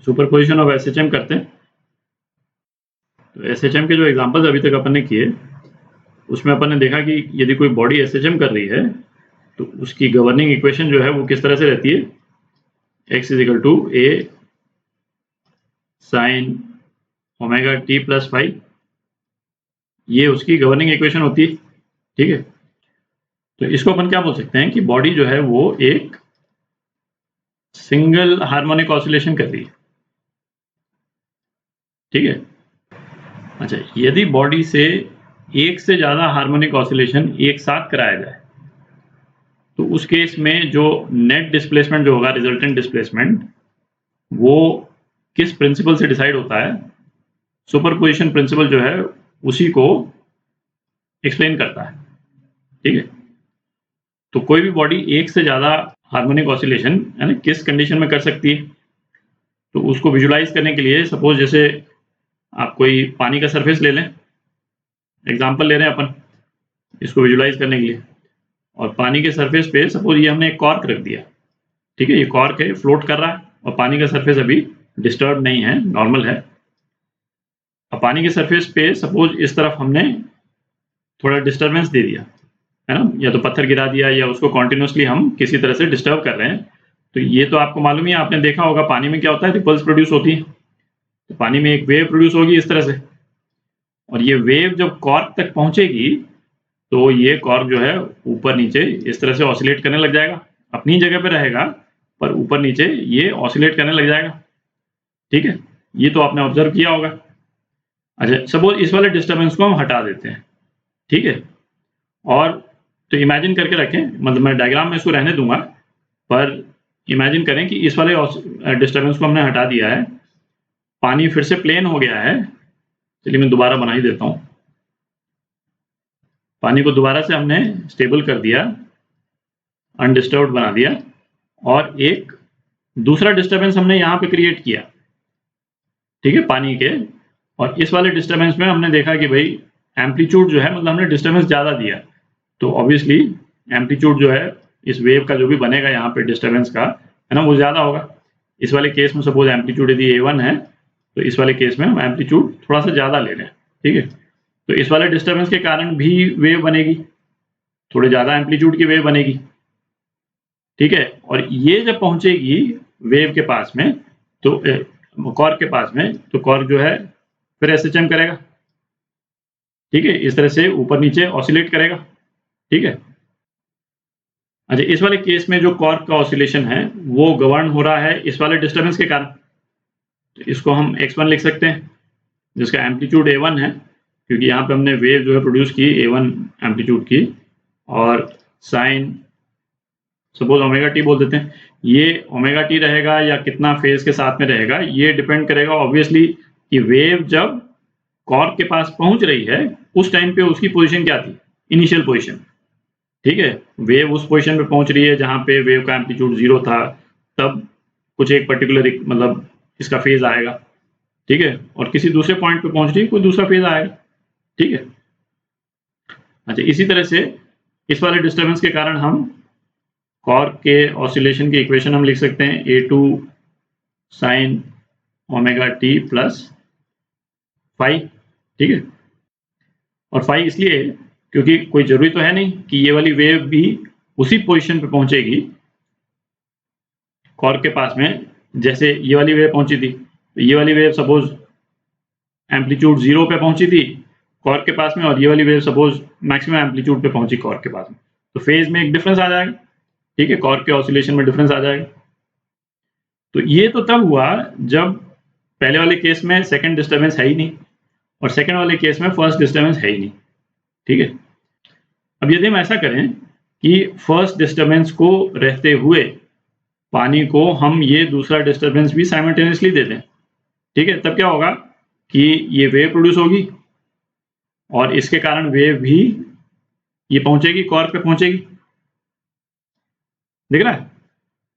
Superposition of SHM करते हैं। तो एसएचएम के जो एग्जांपल्स अभी तक अपन ने किए उसमें अपन ने देखा कि यदि कोई बॉडी एसएचएम कर रही है तो उसकी गवर्निंग इक्वेशन जो है वो किस तरह से रहती है, x is equal to a sine omega t plus five, ये उसकी गवर्निंग इक्वेशन होती है। ठीक है, तो इसको अपन क्या बोल सकते हैं कि बॉडी जो है वो एक सिंगल हार्मोनिक ऑसिलेशन कर रही है। ठीक है, अच्छा, यदि बॉडी से एक से ज्यादा हार्मोनिक ऑसिलेशन एक साथ कराया जाए तो उस केस में जो नेट डिस्प्लेसमेंट जो होगा, रिजल्टेंट डिस्प्लेसमेंट, वो किस प्रिंसिपल से डिसाइड होता है? सुपरपोजिशन प्रिंसिपल जो है उसी को एक्सप्लेन करता है। ठीक है, तो कोई भी बॉडी एक से ज्यादा हार्मोनिक ऑसिलेशन यानी किस कंडीशन में कर सकती है, तो उसको विजुलाइज करने के लिए सपोज जैसे आप कोई पानी का सरफेस ले लें, एग्जांपल ले रहे हैं अपन इसको विजुलाइज करने के लिए, और पानी के सरफेस पे सपोज ये हमने एक कॉर्क रख दिया। ठीक है, ये कॉर्क है, फ्लोट कर रहा है और पानी का सरफेस अभी डिस्टर्ब नहीं है, नॉर्मल है। अब पानी के सरफेस पे सपोज इस तरफ हमने थोड़ा डिस्टर्बेंस दे दिया है ना, या तो पत्थर गिरा दिया या उसको कॉन्टिन्यूसली हम किसी तरह से डिस्टर्ब कर रहे हैं, तो ये तो आपको मालूम ही, आपने देखा होगा पानी में क्या होता है, रिपल्स प्रोड्यूस होती है। तो पानी में एक वेव प्रोड्यूस होगी इस तरह से, और ये वेव जब कॉर्क तक पहुंचेगी तो ये कॉर्क जो है ऊपर नीचे इस तरह से ऑसिलेट करने लग जाएगा, अपनी जगह पे रहेगा पर ऊपर नीचे ये ऑसिलेट करने लग जाएगा। ठीक है, ये तो आपने ऑब्जर्व किया होगा। अच्छा, सपोज इस वाले डिस्टर्बेंस को हम हटा देते हैं। ठीक है, और तो इमेजिन करके रखें, मतलब मैं डायग्राम में इसको रहने दूंगा, पर इमेजिन करें कि इस वाले डिस्टर्बेंस को हमने हटा दिया है, पानी फिर से प्लेन हो गया है। चलिए मैं दोबारा बना ही देता हूं, पानी को दोबारा से हमने स्टेबल कर दिया, अनडिस्टर्ब्ड बना दिया, और एक दूसरा डिस्टर्बेंस हमने यहाँ पे क्रिएट किया। ठीक है, पानी के, और इस वाले डिस्टर्बेंस में हमने देखा कि भाई एम्पलीट्यूड जो है, मतलब हमने डिस्टर्बेंस ज़्यादा दिया, तो ऑब्वियसली एम्पलीट्यूड जो है इस वेव का जो भी बनेगा यहाँ पे डिस्टर्बेंस का, है ना, वो ज़्यादा होगा। इस वाले केस में सपोज एम्पलीट्यूड यदि A1 है तो इस वाले केस में हम एम्पलीट्यूड थोड़ा सा ज़्यादा ले रहे हैं। ठीक है, तो इस वाले डिस्टर्बेंस के कारण भी वेव बनेगी, थोड़े ज़्यादा एम्पलीट्यूड की वेव बनेगी। ठीक है, और ये जब पहुंचेगी वेव के पास में, तो कॉर्क के पास में, तो कॉर्क जो है फिर एसएचएम करेगा। ठीक है, इस तरह से ऊपर नीचे ऑसिलेट करेगा। ठीक है, अच्छा, इस वाले केस में जो कॉर्क का ऑसिलेशन है वो गवर्न हो रहा है इस वाले डिस्टर्बेंस के कारण, तो इसको हम x1 लिख सकते हैं, जिसका एम्पलीट्यूड A1 है, क्योंकि यहाँ पे हमने वेव जो है प्रोड्यूस की A1 एम्पलीट्यूड की, और साइन सपोज ओमेगा टी बोल देते हैं। ये ओमेगा टी रहेगा या कितना फेज के साथ में रहेगा, ये डिपेंड करेगा ऑब्वियसली कि वेव जब कॉर्क के पास पहुंच रही है उस टाइम पे उसकी पोजीशन क्या थी, इनिशियल पोजीशन। ठीक है, वेव उस पोजीशन पे पहुंच रही है जहां पे वेव का एम्पलीट्यूड 0 था, तब कुछ एक पर्टिकुलर मतलब इसका फेज आएगा। ठीक है, और किसी दूसरे पॉइंट पे पहुंच रही है, कोई दूसरा फेज आएगा। ठीक है, अच्छा, इसी तरह से इस वाले डिस्टर्बेंस के कारण हम कॉर्क के ऑसिलेशन की इक्वेशन हम लिख सकते हैं A2 sign omega t plus five. ठीक है, और फाइव इसलिए क्योंकि कोई जरूरी तो है नहीं कि ये वाली वेव भी उसी पोजीशन पे पहुंचेगी कॉर्क के पास में जैसे ये वाली वेव पहुंची थी। तो ये वाली वेव सपोज एम्पलीट्यूड 0 पे पहुंची थी कॉर्क के पास में, और ये वाली वेव सपोज मैक्सिमम एम्पलीट्यूड पे पहुंची कॉर्क के पास में, तो फेज में एक डिफरेंस आ जाएगा। ठीक है, कॉर्क के ऑसिलेशन में डिफरेंस आ जाएगा। तो ये तो तब हुआ जब पहले वाले केस में सेकंड डिस्टर्बेंस है ही नहीं, और सेकंड वाले केस में फर्स्ट डिस्टर्बेंस है ही नहीं। ठीक है, अब यदि हम ऐसा करें कि फर्स्ट डिस्टर्बेंस को रहते हुए पानी को हम ये दूसरा डिस्टर्बेंस भी साइमल्टेनियसली दे दें, ठीक है, तब क्या होगा कि ये वेव प्रोड्यूस होगी और इसके कारण वेव भी ये पहुंचेगी, कॉर्क पे पहुंचेगी। दिख रहा है?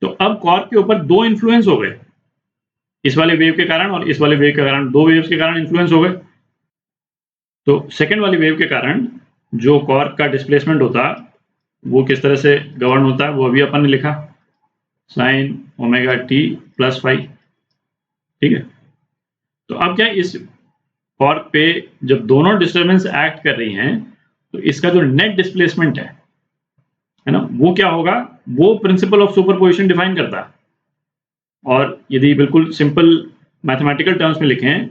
तो अब कॉर्क के ऊपर दो इन्फ्लुएंस हो गए, इस वाले वेव के कारण और इस वाले वेव के कारण, दो वेव्स के कारण इन्फ्लुएंस हो गए। तो सेकेंड वाली वेव के कारण जो कॉर्क का डिस्प्लेसमेंट होता वो किस तरह से गवर्न होता है वो अभी अपन ने लिखा, sign omega t plus five. ठीक है। तो अब क्या इस कॉर्क पे जब दोनों डिस्टर्बेंस एक्ट कर रही हैं तो इसका जो नेट डिस्प्लेसमेंट है ना, वो क्या होगा, वो प्रिंसिपल ऑफ सुपरपोजिशन डिफाइन करता है। और यदि बिल्कुल सिंपल मैथमेटिकल टर्म्स में लिखें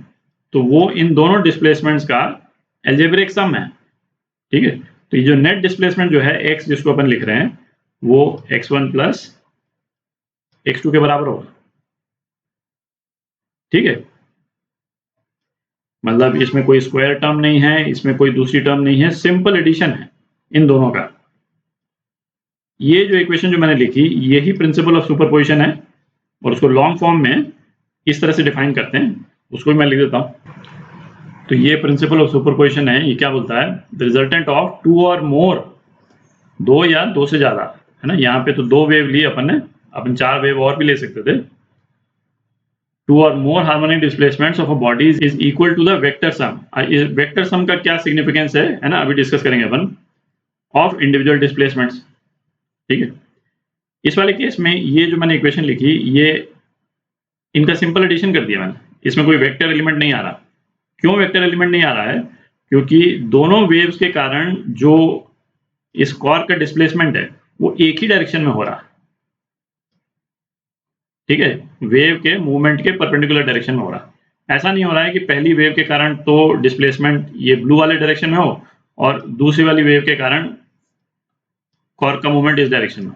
तो वो इन दोनों डिस्प्लेसमेंट्स का अलजेब्रिक सम है। ठीक है। तो ये जो नेट डिस्प्लेसमेंट जो है x जिसको अपन लिख रहे हैं वो x1 प्लस x2 के बराबर होगा। ठीक है। मतलब इसमें कोई स्क्वायर टर्म नहीं है, इसमें कोई दूसरी टर्म नहीं है, सिंपल एडिशन है इन दोनों का। ये जो इक्वेशन जो मैंने लिखी यही प्रिंसिपल ऑफ सुपरपोजिशन है और उसको लॉन्ग फॉर्म में इस तरह से डिफाइन करते हैं, उसको भी मैं लिख देता हूं। तो ये प्रिंसिपल ऑफ सुपरपोजिशन है, ये क्या बोलता है, द रिजल्टेंट ऑफ टू और मोर, दो या दो से ज्यादा, है ना। यहाँ पे तो दो वेव लिए अपन ने, अपन चार वेव और भी ले सकते थे। टू और more harmonic displacements of a body is equal to the vector sum. Vector sum का क्या सिग्निफिकेंस है ना, अभी डिस्कस करेंगे अपन, ऑफ इंडिविजुअल डिस्प्लेसमेंट्स। ठीक है। इस वाले केस में ये जो मैंने इक्वेशन लिखी ये इनका सिंपल एडिशन कर दिया मैंने, इसमें कोई वेक्टर एलिमेंट नहीं आ रहा। क्यों वेक्टर एलिमेंट नहीं आ रहा है, क्योंकि दोनों वेव्स के कारण जो इस कॉर्क का डिस्प्लेसमेंट है वो एक ही डायरेक्शन में हो रहा है। ठीक है, वेव के मूवमेंट के परपेंडिकुलर डायरेक्शन में हो रहा है। ऐसा नहीं हो रहा है कि पहली वेव के कारण तो डिस्प्लेसमेंट ये ब्लू वाले डायरेक्शन में हो और दूसरी वाली वेव के कारण कॉर्क का मूवमेंट इस डायरेक्शन में।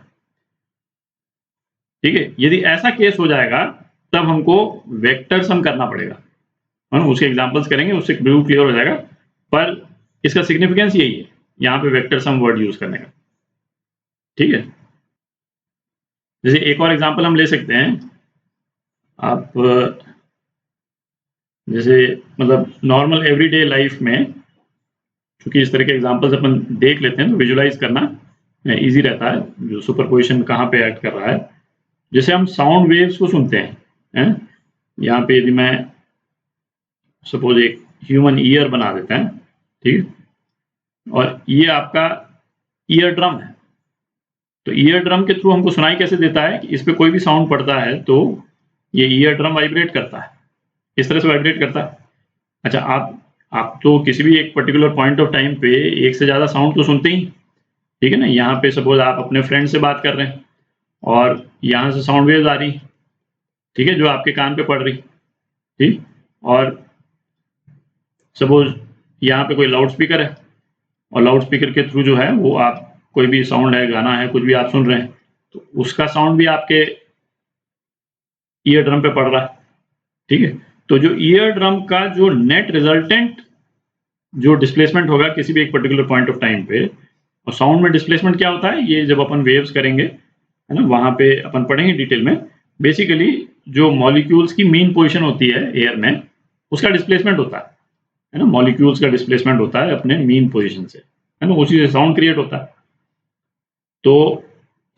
ठीक है, यदि ऐसा केस हो जाएगा तब हमको वेक्टर सम करना पड़ेगा, हम उसके एग्जांपल्स करेंगे, उससे बिल्कुल क्लियर हो जाएगा। पर इसका सिग्निफिकेंस यही है यहाँ पे वेक्टर सम वर्ड यूज करने का। ठीक है, जैसे एक और एग्जांपल हम ले सकते हैं। आप जैसे मतलब नॉर्मल एवरीडे लाइफ में, क्योंकि इस तरह के एग्जांपल्स अपन देख लेते हैं तो विजुलाइज करना इजी रहता है, जो सुपरपोजिशन कहाँ पे एक्ट कर रहा है। जैसे हम साउंड वेव्स को सुनते हैं, यहाँ पे यदि मैं सपोज एक ह्यूमन ईयर बना देते हैं, ठीक, और ये आपका ईयर ड्रम है, तो ईयर ड्रम के थ्रू हमको सुनाई कैसे देता है कि इस पे कोई भी साउंड पड़ता है तो ये ईयर ड्रम वाइब्रेट करता है, इस तरह से वाइब्रेट करता है। अच्छा, आप तो किसी भी एक पर्टिकुलर पॉइंट ऑफ टाइम पे एक से ज्यादा साउंड तो सुनते ही, ठीक है ना। यहाँ पे सपोज आप अपने फ्रेंड से बात कर रहे हैं और यहाँ से साउंड वेव्स आ रही, ठीक है, जो आपके कान पे पड़ रही, ठीक। और सपोज यहाँ पे कोई लाउड स्पीकर है और लाउड स्पीकर के थ्रू जो है वो आप कोई भी साउंड है, गाना है, कुछ भी आप सुन रहे हैं तो उसका साउंड भी आपके ईयर ड्रम पे पड़ रहा है। ठीक है, तो जो ईयर ड्रम का जो नेट रिजल्टेंट जो डिस्प्लेसमेंट होगा किसी भी एक पर्टिकुलर पॉइंट ऑफ टाइम पे, और साउंड में डिस्प्लेसमेंट क्या होता है, ये जब अपन वेव्स करेंगे, है ना, वहां पे अपन पढ़ेंगे डिटेल में। बेसिकली जो मॉलिक्यूल्स की मीन पोजीशन होती है एयर में, उसका डिस्प्लेसमेंट होता है ना, मॉलिक्यूल्स का डिस्प्लेसमेंट होता है अपने मीन पोजीशन से, है ना, उसी से साउंड क्रिएट होता है। तो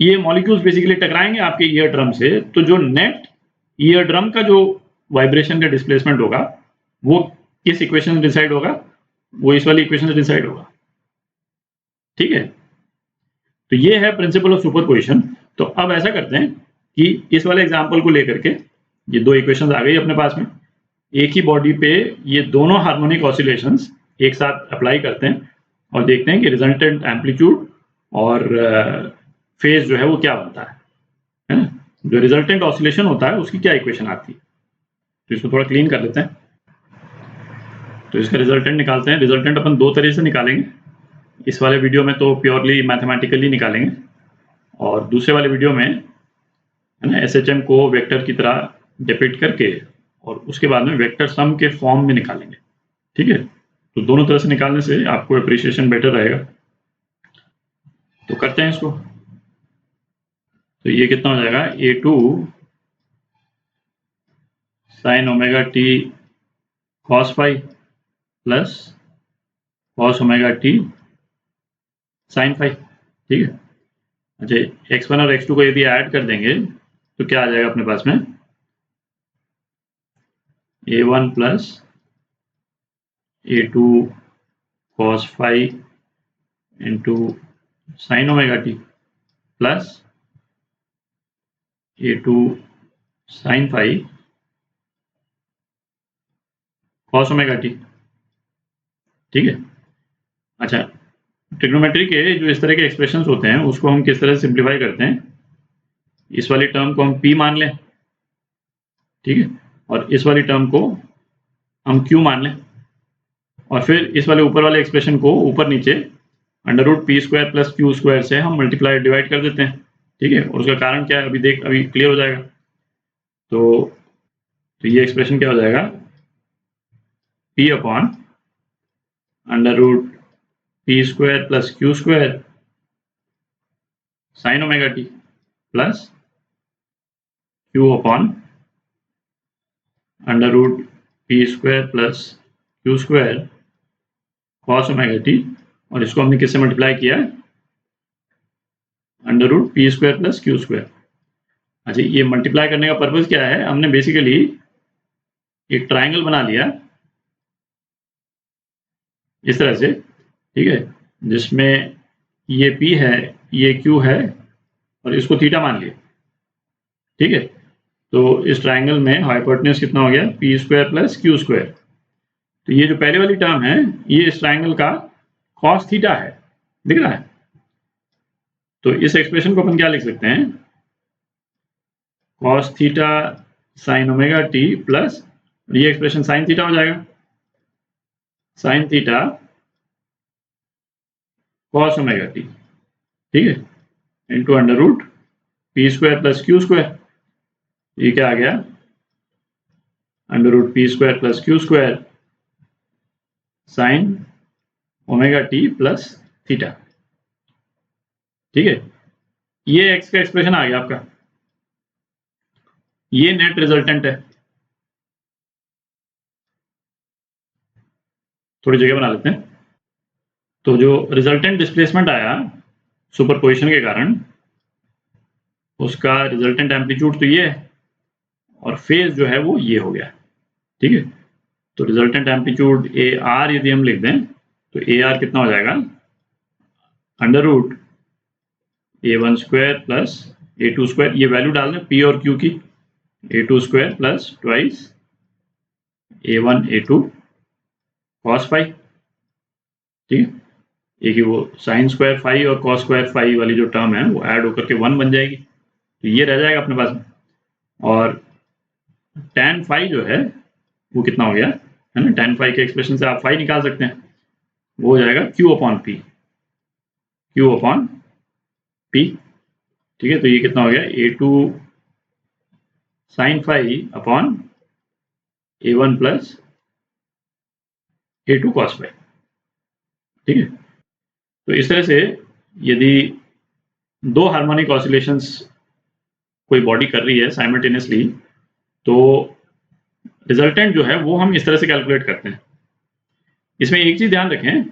ये मॉलिक्यूल्स बेसिकली टकराएंगे आपके ईयर ड्रम से, तो जो नेट ईयर ड्रम का जो वाइब्रेशन का डिस्प्लेसमेंट होगा वो किस इक्वेशन से डिसाइड होगा, वो इस वाली इक्वेशन से डिसाइड होगा। ठीक है, तो ये है प्रिंसिपल ऑफ सुपरपोजिशन। तो अब ऐसा करते हैं कि इस वाले एग्जांपल को लेकर के, ये दो इक्वेशंस आ गई अपने पास में, एक ही बॉडी पे ये दोनों हार्मोनिक ऑसिलेशंस एक साथ अप्लाई करते हैं और देखते हैं कि रिजल्टेंट एम्पलीट्यूड और फेज जो है वो क्या बनता है ना। जो रिजल्टेंट ऑसिलेशन होता है उसकी क्या इक्वेशन आती है, तो इसको थोड़ा क्लीन कर लेते हैं। तो इसका रिजल्टेंट निकालते हैं। रिजल्टेंट अपन दो तरह से निकालेंगे, इस वाले वीडियो में तो प्योरली मैथमेटिकली निकालेंगे और दूसरे वाले वीडियो में, है ना, SHM को वेक्टर की तरह डिपिक्ट करके और उसके बाद में वेक्टर सम के फॉर्म में निकालेंगे। ठीक है, तो दोनों तरह से निकालने से आपको अप्रिशिएशन बेटर रहेगा। तो करते हैं इसको। तो ये कितना हो जाएगा, A2 sin omega t cos phi plus cos omega t sin phi। ठीक है, अच्छा, x1 और x2 को यदि ऐड कर देंगे तो क्या आ जाएगा अपने पास में, A1 plus A2 cos phi into sine omega t plus A2 sin phi cos omega T. ठीक है, अच्छा ट्रिग्नोमेट्री के जो इस तरह के एक्सप्रेशंस होते हैं उसको हम किस तरह से सिंप्लीफाई करते हैं, इस वाली टर्म को हम p मान लें, ठीक है, और इस वाली टर्म को हम q मान लें, और फिर इस वाले ऊपर वाले एक्सप्रेशन को ऊपर नीचे √p² प्लस q² से हम मल्टीप्लाई डिवाइड कर देते हैं। ठीक है, और उसका कारण क्या है अभी क्लियर हो जाएगा। तो ये एक्सप्रेशन क्या हो जाएगा, p upon √p² plus q² sin omega t plus q upon √p² plus q² cos omega T, और इसको हमने किससे मल्टीप्लाई किया, √p² प्लस q²। अच्छा, ये मल्टीप्लाई करने का पर्पज क्या है, हमने बेसिकली एक ट्राइंगल बना लिया इस तरह से, ठीक है, जिसमें ये p है, ये q है, और इसको थीटा मान लिया। ठीक है, तो इस ट्राइंगल में हाइपोटेन्यूज कितना हो गया, p² प्लस q²। तो ये जो पहले वाली टर्म है ये इस ट्राइंगल का cos थीटा है, दिख रहा है। तो इस एक्सप्रेशन को अपन क्या लिख सकते हैं, cos theta sin omega t plus ये एक्सप्रेशन sin थीटा हो जाएगा, sin theta cos omega T, ठीक है, इंटू √p² प्लस q²। ये क्या आ गया, √p² plus q² sin omega t plus theta. ठीक है, ये x का एक्सप्रेशन आ गया आपका, ये नेट रिजल्टेंट है। थोड़ी जगह बना लेते हैं। तो जो रिजल्टेंट डिस्प्लेसमेंट आया सुपरपोजिशन के कारण, उसका रिजल्टेंट एम्पलीट्यूड तो ये है, और फेज जो है वो ये हो गया। ठीक है, तो रिजल्टेंट एम्पलीट्यूड AR यदि हम लिख दें तो AR कितना हो जाएगा, √A1² प्लस A2², ये वैल्यू डाल दें P और Q की, A2² plus twice A1 A2 cos phi. ठीक है, एक ही वो sin² फाई और cos² फाई वाली जो टर्म है वो ऐड होकर के 1 बन जाएगी, तो ये रह जाएगा अपने पास में। और tan फाई जो है वो कितना हो गया, है ना, tan फाई के एक्सप्रेशन से आप फाई निकाल सकते हैं, वो हो जाएगा Q upon P, Q upon P। ठीक है, तो ये कितना हो गया, A2 sin phi upon A1 plus A2 cos phi. ठीक है, तो इस तरह से यदि दो हार्मोनिक ऑसिलेशंस कोई बॉडी कर रही है साइमल्टेनियसली, तो रिजल्टेंट जो है वो हम इस तरह से कैलकुलेट करते हैं। इसमें एक चीज ध्यान रखें,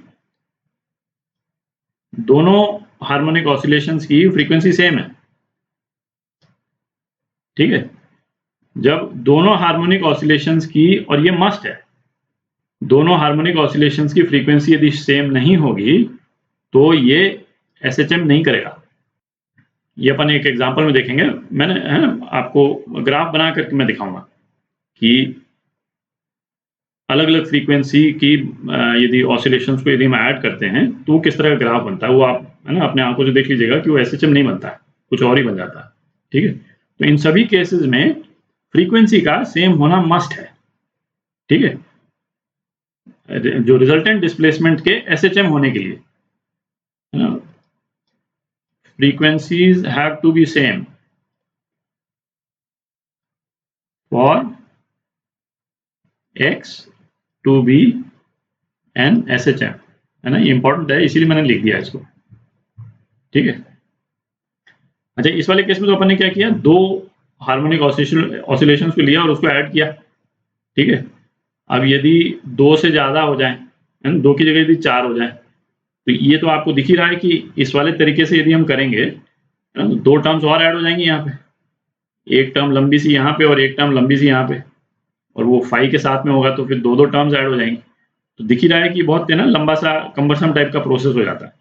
दोनों हार्मोनिक ऑसिलेशंस की फ्रीक्वेंसी सेम है। ठीक है, जब दोनों हार्मोनिक ऑसिलेशंस की, और ये मस्ट है, दोनों हार्मोनिक ऑसिलेशंस की फ्रीक्वेंसी यदि सेम नहीं होगी तो ये SHM नहीं करेगा। ये अपन एक एग्जांपल में देखेंगे, मैंने आपको ग्राफ बना करके मैं दिखाऊंगा कि अलग अलग फ्रीक्वेंसी की यदि ऑसिलेशंस को यदि हम ऐड करते हैं तो किस तरह का ग्राफ बनता है, वो आप है ना अपने आंखों से देख लीजिएगा कि वो SHM नहीं बनता है, कुछ और ही बन जाता है। ठीक है, तो इन सभी केसेस में फ्रीक्वेंसी का सेम होना मस्ट है। ठीक है, जो रिजल्टेंट डिस्प्लेसमेंट के SHM होने के लिए, है ना, frequencies have to be same for x to be an SHM, है ना, ये इंपॉर्टेंट है इसीलिए मैंने लिख दिया इसको। ठीक है, अच्छा इस वाले केस में तो अपन ने क्या किया, दो हार्मोनिक ऑसिलेशंस को लिया और उसको ऐड किया। ठीक है, अब यदि दो से ज्यादा हो जाए, दो की जगह यदि 4 हो जाए, तो ये तो आपको दिख ही रहा है कि इस वाले तरीके से यदि हम करेंगे तो दो टर्म्स और ऐड हो जाएंगी यहाँ पे, एक टर्म लंबी सी यहाँ पे और एक टर्म लंबी सी यहाँ पे, और वो फाई के साथ में होगा तो फिर दो दो टर्म्स ऐड हो जाएंगी। तो दिख ही रहा है कि बहुत है ना लंबा सा कम्बरसम टाइप का प्रोसेस हो जाता है।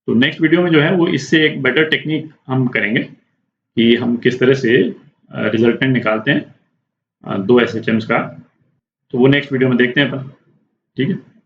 तो नेक्स्ट वीडियो में जो है वो इससे एक बेटर टेक्निक हम करेंगे कि हम किस तरह से रिजल्टेंट निकालते हैं दो SHMs का। तो वो नेक्स्ट वीडियो में देखते हैं अपन। ठीक है।